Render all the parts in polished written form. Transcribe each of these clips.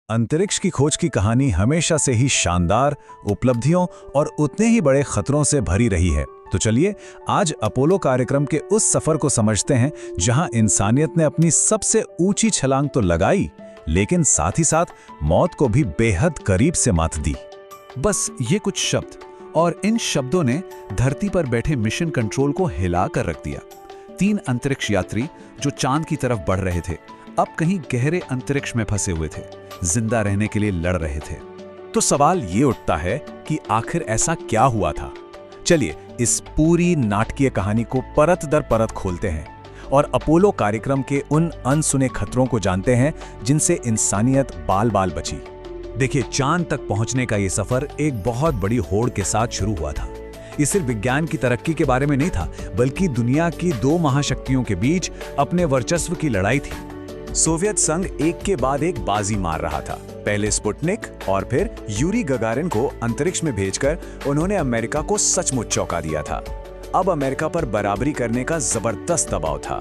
अंतरिक्ष की खोज की कहानी हमेशा से ही शानदार उपलब्धियों और उतने ही बड़े खतरों से भरी रही है। तो चलिए आज अपोलो कार्यक्रम के उस सफर को समझते हैं जहां इंसानियत ने अपनी सबसे ऊंची छलांग तो लगाई, लेकिन साथ ही साथ मौत को भी बेहद करीब से मात दी। बस ये कुछ शब्द, और इन शब्दों ने धरती पर बैठे मिशन कंट्रोल को हिला कर रख दिया। 3 अंतरिक्ष यात्री जो चांद की तरफ बढ़ रहे थे, अब कहीं गहरे अंतरिक्ष में फंसे हुए थे, जिंदा रहने के लिए लड़ रहे थे। तो सवाल ये उठता है कि आखिर ऐसा क्या हुआ था। चलिए इस पूरी नाटकीय कहानी को परत दर परत खोलते हैं और अपोलो कार्यक्रम के उन अनसुने खतरों को जानते हैं जिनसे इंसानियत बाल बाल बची। देखिए, चांद तक पहुंचने का ये सफर एक बहुत बड़ी होड़ के साथ शुरू हुआ था। ये सिर्फ विज्ञान की तरक्की के बारे में नहीं था, बल्कि दुनिया की 2 महाशक्तियों के बीच अपने वर्चस्व की लड़ाई थी। सोवियत संघ एक के बाद एक बाजी मार रहा था। पहले स्पुतनिक और फिर यूरी गगारिन को अंतरिक्ष में भेजकर उन्होंने अमेरिका को सचमुच चौंका दिया था। अब अमेरिका पर बराबरी करने का जबरदस्त दबाव था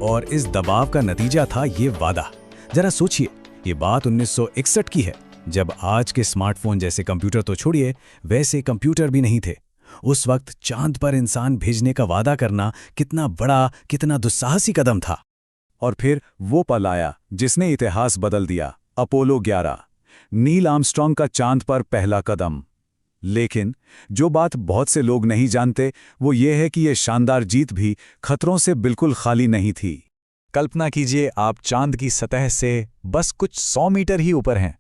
और इस दबाव का नतीजा था ये वादा। जरा सोचिए, ये बात 1961 की है, जब आज के स्मार्टफोन जैसे कंप्यूटर तो छोड़िए, वैसे कंप्यूटर भी नहीं थे। उस वक्त चांद पर इंसान भेजने का वादा करना कितना बड़ा, कितना दुस्साहसी कदम था। और फिर वो पल आया जिसने इतिहास बदल दिया, अपोलो 11, नील आर्मस्ट्रांग का चांद पर पहला कदम। लेकिन जो बात बहुत से लोग नहीं जानते वो ये है कि ये शानदार जीत भी खतरों से बिल्कुल खाली नहीं थी। कल्पना कीजिए, आप चांद की सतह से बस कुछ 100 मीटर ही ऊपर हैं,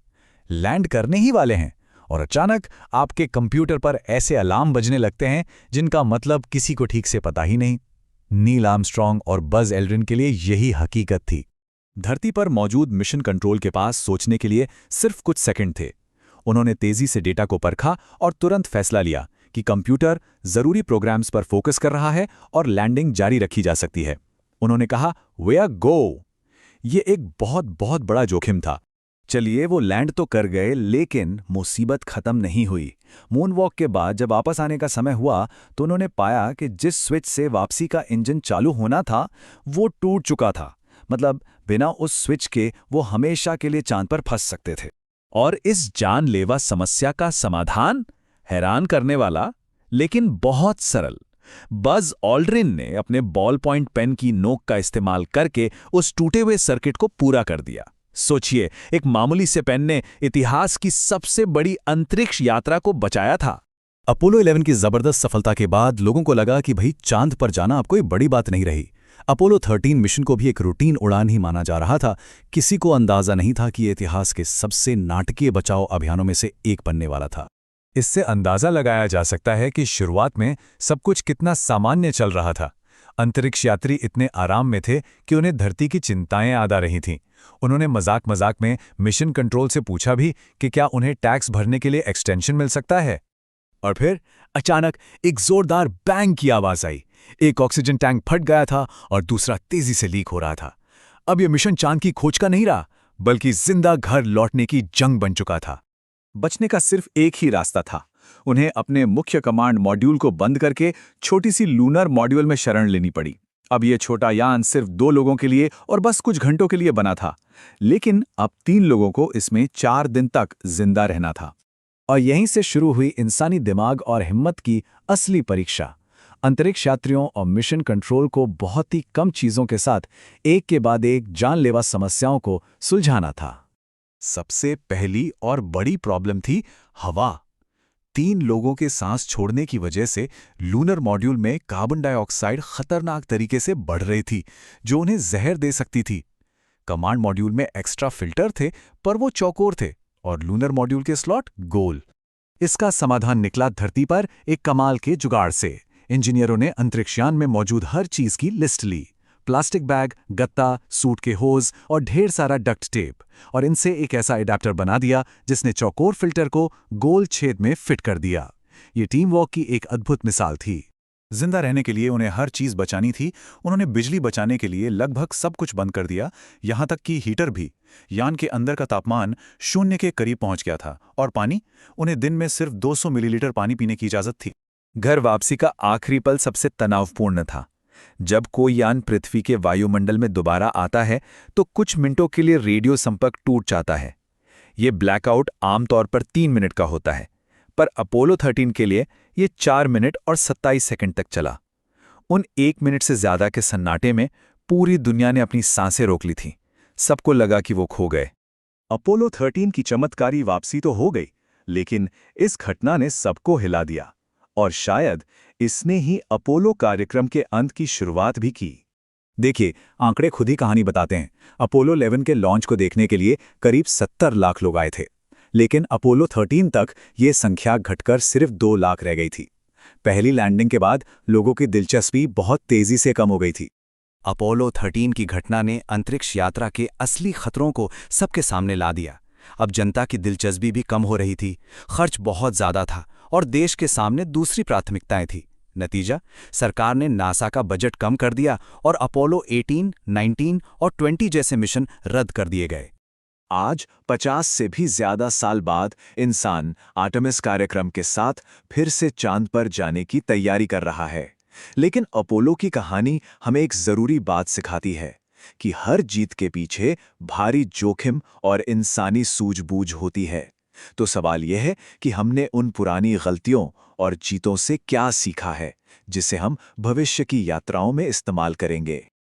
लैंड करने ही वाले हैं, और अचानक आपके कंप्यूटर पर ऐसे अलार्म बजने लगते हैं जिनका मतलब किसी को ठीक से पता ही नहीं। नील आर्मस्ट्रांग और बज एल्ड्रिन के लिए यही हकीकत थी। धरती पर मौजूद मिशन कंट्रोल के पास सोचने के लिए सिर्फ कुछ सेकंड थे। उन्होंने तेजी से डेटा को परखा और तुरंत फैसला लिया कि कंप्यूटर जरूरी प्रोग्राम्स पर फोकस कर रहा है और लैंडिंग जारी रखी जा सकती है। उन्होंने कहा, वे आर गो। ये एक बहुत बहुत बड़ा जोखिम था। चलिए, वो लैंड तो कर गए, लेकिन मुसीबत खत्म नहीं हुई। मून वॉक के बाद जब वापस आने का समय हुआ तो उन्होंने पाया कि जिस स्विच से वापसी का इंजन चालू होना था वो टूट चुका था। मतलब बिना उस स्विच के वो हमेशा के लिए चांद पर फंस सकते थे। और इस जानलेवा समस्या का समाधान हैरान करने वाला, लेकिन बहुत सरल। बज ऑल्ड्रिन ने अपने बॉल पॉइंट पेन की नोक का इस्तेमाल करके उस टूटे हुए सर्किट को पूरा कर दिया। सोचिए, एक मामूली से पेन ने इतिहास की सबसे बड़ी अंतरिक्ष यात्रा को बचाया था। अपोलो 11 की जबरदस्त सफलता के बाद लोगों को लगा कि भाई, चांद पर जाना अब कोई बड़ी बात नहीं रही। अपोलो 13 मिशन को भी एक रूटीन उड़ान ही माना जा रहा था। किसी को अंदाजा नहीं था कि ये इतिहास के सबसे नाटकीय बचाव अभियानों में से एक बनने वाला था। इससे अंदाजा लगाया जा सकता है कि शुरुआत में सब कुछ कितना सामान्य चल रहा था। अंतरिक्ष यात्री इतने आराम में थे कि उन्हें धरती की चिंताएं याद आ रही थीं। उन्होंने मजाक मजाक में मिशन कंट्रोल से पूछा भी कि क्या उन्हें टैक्स भरने के लिए एक्सटेंशन मिल सकता है। और फिर अचानक एक जोरदार बैंग की आवाज आई। एक ऑक्सीजन टैंक फट गया था और दूसरा तेजी से लीक हो रहा था। अब यह मिशन चांद की खोज का नहीं रहा, बल्कि जिंदा घर लौटने की जंग बन चुका था। बचने का सिर्फ एक ही रास्ता था, उन्हें अपने मुख्य कमांड मॉड्यूल को बंद करके छोटी सी लूनर मॉड्यूल में शरण लेनी पड़ी। अब यह छोटा यान सिर्फ 2 लोगों के लिए और बस कुछ घंटों के लिए बना था, लेकिन अब 3 लोगों को इसमें 4 दिन तक जिंदा रहना था। और यहीं से शुरू हुई इंसानी दिमाग और हिम्मत की असली परीक्षा। अंतरिक्ष यात्रियों और मिशन कंट्रोल को बहुत ही कम चीजों के साथ एक के बाद एक जानलेवा समस्याओं को सुलझाना था। सबसे पहली और बड़ी प्रॉब्लम थी हवा। 3 लोगों के सांस छोड़ने की वजह से लूनर मॉड्यूल में कार्बन डाइऑक्साइड खतरनाक तरीके से बढ़ रही थी, जो उन्हें जहर दे सकती थी। कमांड मॉड्यूल में एक्स्ट्रा फिल्टर थे, पर वो चौकोर थे, और लूनर मॉड्यूल के स्लॉट गोल। इसका समाधान निकला धरती पर एक कमाल के जुगाड़ से। इंजीनियरों ने अंतरिक्षयान में मौजूद हर चीज की लिस्ट ली। प्लास्टिक बैग, गत्ता, सूट के होज और ढेर सारा डक्ट टेप, और इनसे एक ऐसा एडाप्टर बना दिया जिसने चौकोर फिल्टर को गोल छेद में फिट कर दिया। ये टीम वॉक की एक अद्भुत मिसाल थी। जिंदा रहने के लिए उन्हें हर चीज बचानी थी। उन्होंने बिजली बचाने के लिए लगभग सब कुछ बंद कर दिया, यहां तक कि हीटर भी। यान के अंदर का तापमान 0 के करीब पहुंच गया था, और पानी, उन्हें दिन में सिर्फ 200 मिलीलीटर पानी पीने की इजाजत थी। घर वापसी का आखिरी पल सबसे तनावपूर्ण था। जब कोई यान पृथ्वी के वायुमंडल में दोबारा आता है तो कुछ मिनटों के लिए रेडियो संपर्क टूट जाता है। ये ब्लैकआउट आमतौर पर 3 मिनट का होता है, पर अपोलो 13 के लिए ये 4 मिनट और 27 सेकंड तक चला। उन 1 मिनट से ज्यादा के सन्नाटे में पूरी दुनिया ने अपनी सांसें रोक ली थीं। सबको लगा कि वो खो गए। अपोलो 13 की चमत्कारी वापसी तो हो गई, लेकिन इस घटना ने सबको हिला दिया और शायद इसने ही अपोलो कार्यक्रम के अंत की शुरुआत भी की। देखिए, आंकड़े खुद ही कहानी बताते हैं। अपोलो 11 के लॉन्च को देखने के लिए करीब 70 लाख लोग आए थे, लेकिन अपोलो 13 तक ये संख्या घटकर सिर्फ 2 लाख रह गई थी। पहली लैंडिंग के बाद लोगों की दिलचस्पी बहुत तेजी से कम हो गई थी। अपोलो 13 की घटना ने अंतरिक्ष यात्रा के असली खतरों को सबके सामने ला दिया। अब जनता की दिलचस्पी भी कम हो रही थी, खर्च बहुत ज्यादा था और देश के सामने दूसरी प्राथमिकताएं थी। नतीजा, सरकार ने नासा का बजट कम कर दिया और अपोलो 18, 19 और 20 जैसे मिशन रद्द कर दिए गए। आज 50 से भी ज्यादा साल बाद इंसान आर्टेमिस कार्यक्रम के साथ फिर से चांद पर जाने की तैयारी कर रहा है। लेकिन अपोलो की कहानी हमें एक जरूरी बात सिखाती है कि हर जीत के पीछे भारी जोखिम और इंसानी सूझबूझ होती है। तो सवाल यह है कि हमने उन पुरानी गलतियों और जीतों से क्या सीखा है, जिसे हम भविष्य की यात्राओं में इस्तेमाल करेंगे।